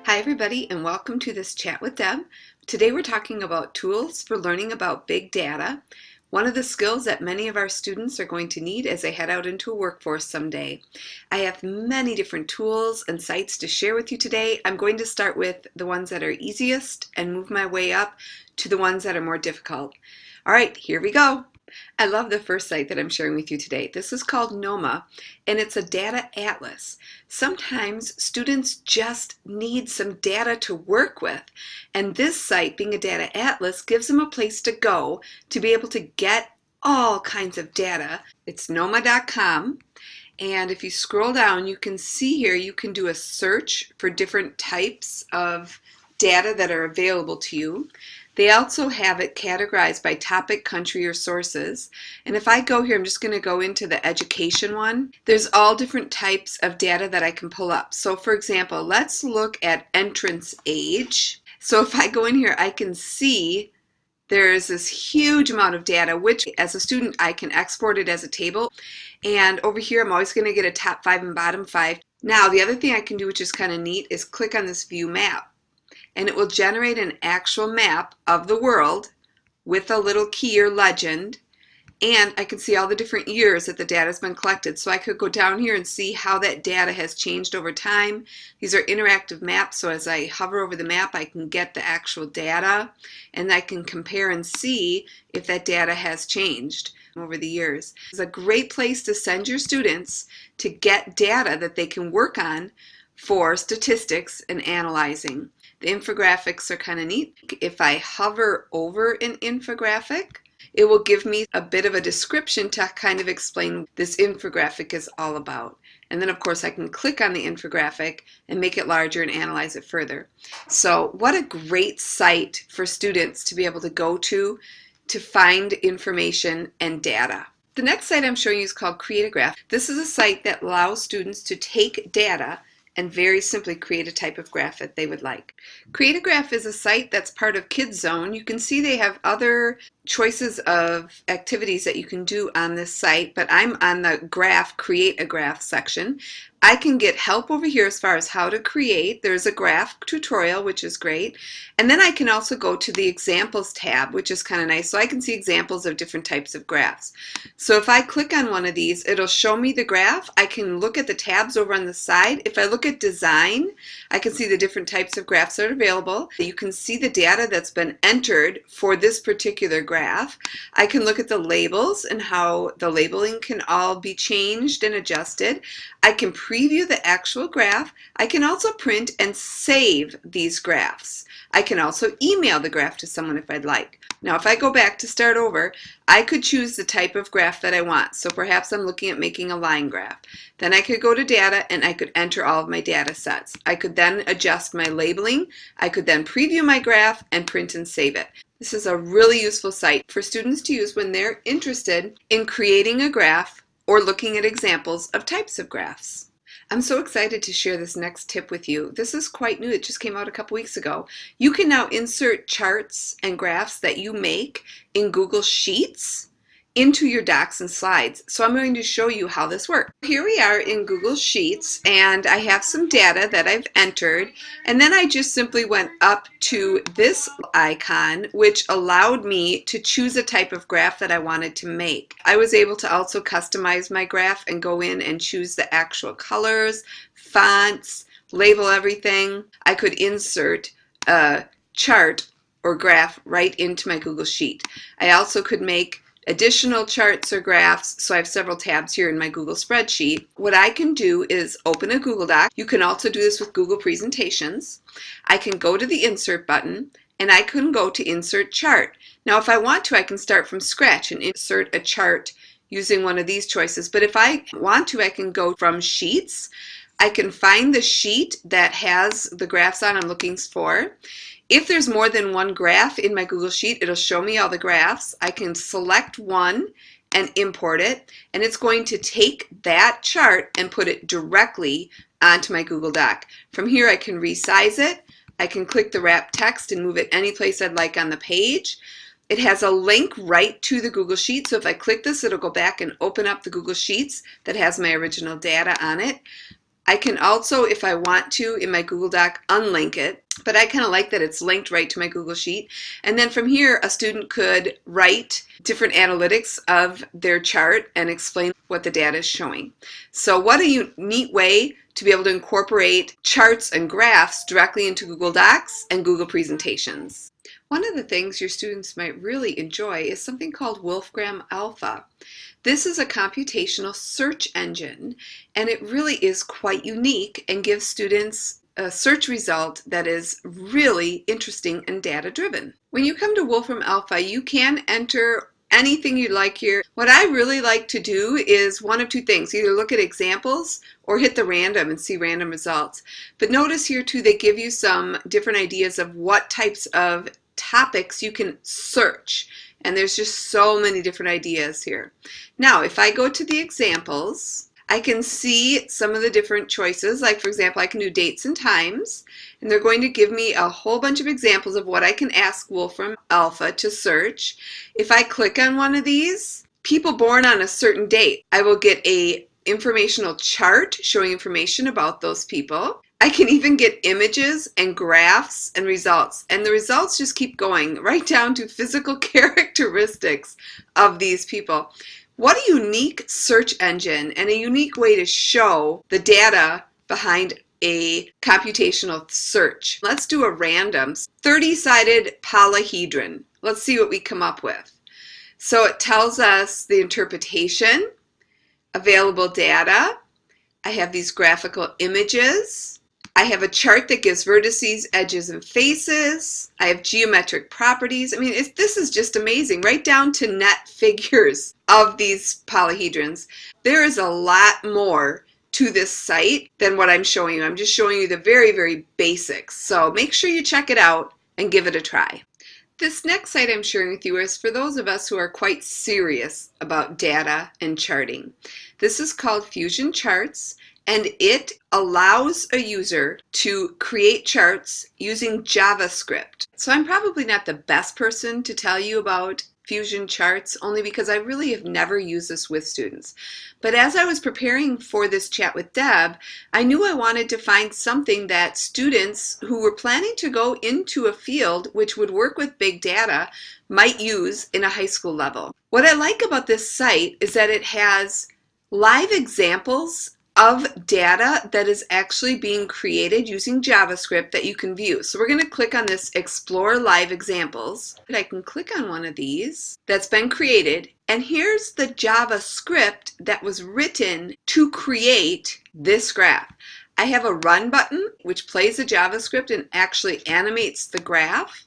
Hi everybody and welcome to this chat with Deb. Today we're talking about tools for learning about big data. One of the skills that many of our students are going to need as they head out into a workforce someday. I have many different tools and sites to share with you today. I'm going to start with the ones that are easiest and move my way up to the ones that are more difficult. All right, here we go. I love the first site that I'm sharing with you today. This is called NOMA, and it's a data atlas. Sometimes students just need some data to work with, and this site, being a data atlas, gives them a place to go to be able to get all kinds of data. It's noma.com, and if you scroll down, you can see here you can do a search for different types of data that are available to you. They also have it categorized by topic, country, or sources. And if I go here, I'm just going to go into the education one. There's all different types of data that I can pull up. So for example, let's look at entrance age. So if I go in here, I can see there's this huge amount of data, which as a student, I can export it as a table. And over here, I'm always going to get a top 5 and bottom 5. Now, the other thing I can do, which is kind of neat, is click on this view map. And it will generate an actual map of the world with a little key or legend, and I can see all the different years that the data has been collected. So I could go down here and see how that data has changed over time. These are interactive maps, so as I hover over the map, I can get the actual data, and I can compare and see if that data has changed over the years. It's a great place to send your students to get data that they can work on for statistics and analyzing. The infographics are kind of neat. If I hover over an infographic, it will give me a bit of a description to kind of explain what this infographic is all about. And then of course I can click on the infographic and make it larger and analyze it further. So what a great site for students to be able to go to find information and data. The next site I'm showing you is called Create a Graph. This is a site that allows students to take data and very simply create a type of graph that they would like. Create a Graph is a site that's part of Kids Zone. You can see they have other choices of activities that you can do on this site, but I'm on the graph, Create a Graph section. I can get help over here as far as how to create. There's a graph tutorial, which is great. And then I can also go to the examples tab, which is kind of nice. So I can see examples of different types of graphs. So if I click on one of these, it'll show me the graph. I can look at the tabs over on the side. If I look at design, I can see the different types of graphs that are available. You can see the data that's been entered for this particular graph. I can look at the labels and how the labeling can all be changed and adjusted. I can preview the actual graph. I can also print and save these graphs. I can also email the graph to someone if I'd like. Now if I go back to start over, I could choose the type of graph that I want. So perhaps I'm looking at making a line graph. Then I could go to data and I could enter all of my data sets. I could then adjust my labeling. I could then preview my graph and print and save it. This is a really useful site for students to use when they're interested in creating a graph or looking at examples of types of graphs. I'm so excited to share this next tip with you. This is quite new. It just came out a couple weeks ago. You can now insert charts and graphs that you make in Google Sheets into your docs and slides. So I'm going to show you how this works. Here we are in Google Sheets, and I have some data that I've entered, and then I just simply went up to this icon, which allowed me to choose a type of graph that I wanted to make. I was able to also customize my graph and go in and choose the actual colors, fonts, label everything. I could insert a chart or graph right into my Google Sheet. I also could make additional charts or graphs, so I have several tabs here in my Google spreadsheet. What I can do is open a Google Doc. You can also do this with Google Presentations. I can go to the Insert button, and I can go to Insert Chart. Now if I want to, I can start from scratch and insert a chart using one of these choices, but if I want to, I can go from Sheets. I can find the sheet that has the graphs on I'm looking for. If there's more than one graph in my Google Sheet, it'll show me all the graphs. I can select one and import it, and it's going to take that chart and put it directly onto my Google Doc. From here I can resize it. I can click the wrap text and move it any place I'd like on the page. It has a link right to the Google Sheet, so if I click this, it'll go back and open up the Google Sheets that has my original data on it. I can also, if I want to, in my Google Doc, unlink it. But I kind of like that it's linked right to my Google Sheet. And then from here, a student could write different analytics of their chart and explain what the data is showing. So what a neat way to be able to incorporate charts and graphs directly into Google Docs and Google presentations. One of the things your students might really enjoy is something called Wolfram Alpha. This is a computational search engine, and it really is quite unique and gives students a search result that is really interesting and data-driven. When you come to Wolfram Alpha, you can enter anything you'd like here. What I really like to do is one of two things: either look at examples or hit the random and see random results. But notice here too, they give you some different ideas of what types of topics you can search. And there's just so many different ideas here. Now, if I go to the examples, I can see some of the different choices. Like, for example, I can do dates and times, and they're going to give me a whole bunch of examples of what I can ask Wolfram Alpha to search. If I click on one of these, people born on a certain date, I will get a informational chart showing information about those people. I can even get images and graphs and results, and the results just keep going right down to physical characteristics of these people. What a unique search engine and a unique way to show the data behind a computational search. Let's do a random 30-sided polyhedron. Let's see what we come up with. So it tells us the interpretation, available data. I have these graphical images. I have a chart that gives vertices, edges, and faces. I have geometric properties. I mean, this is just amazing, right down to net figures of these polyhedrons. There is a lot more to this site than what I'm showing you. I'm just showing you the very, very basics. So make sure you check it out and give it a try. This next site I'm sharing with you is for those of us who are quite serious about data and charting. This is called Fusion Charts, and it allows a user to create charts using JavaScript. So I'm probably not the best person to tell you about Fusion Charts, only because I really have never used this with students. But as I was preparing for this chat with Deb, I knew I wanted to find something that students who were planning to go into a field which would work with big data might use in a high school level. What I like about this site is that it has live examples of data that is actually being created using JavaScript that you can view. So we're going to click on this Explore Live Examples. And I can click on one of these that's been created, and here's the JavaScript that was written to create this graph. I have a Run button which plays the JavaScript and actually animates the graph.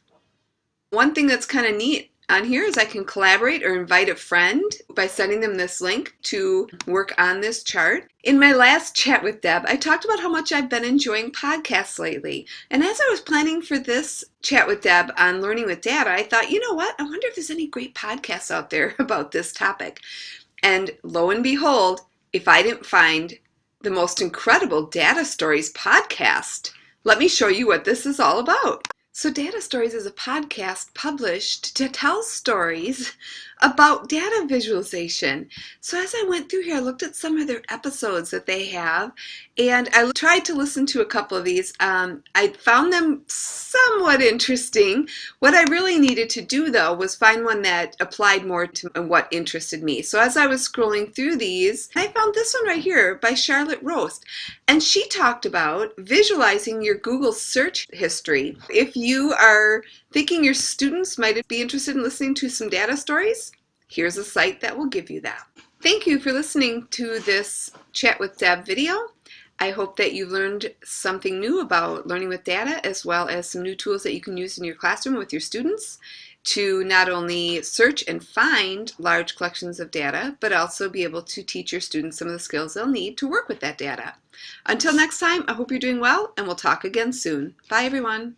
One thing that's kind of neat on here is I can collaborate or invite a friend by sending them this link to work on this chart. In my last chat with Deb, I talked about how much I've been enjoying podcasts lately. And as I was planning for this chat with Deb on learning with data, I thought, you know what? I wonder if there's any great podcasts out there about this topic. And lo and behold, if I didn't find the most incredible Data Stories podcast, let me show you what this is all about. So Data Stories is a podcast published to tell stories about data visualization. So as I went through here, I looked at some of their episodes that they have, and I tried to listen to a couple of these. I found them somewhat interesting. What I really needed to do, though, was find one that applied more to what interested me. So as I was scrolling through these, I found this one right here by Charlotte Roast. And she talked about visualizing your Google search history. If you are thinking your students might be interested in listening to some data stories, here's a site that will give you that. Thank you for listening to this Chat with Deb video. I hope that you learned something new about learning with data, as well as some new tools that you can use in your classroom with your students to not only search and find large collections of data, but also be able to teach your students some of the skills they'll need to work with that data. Until next time, I hope you're doing well, and we'll talk again soon. Bye, everyone.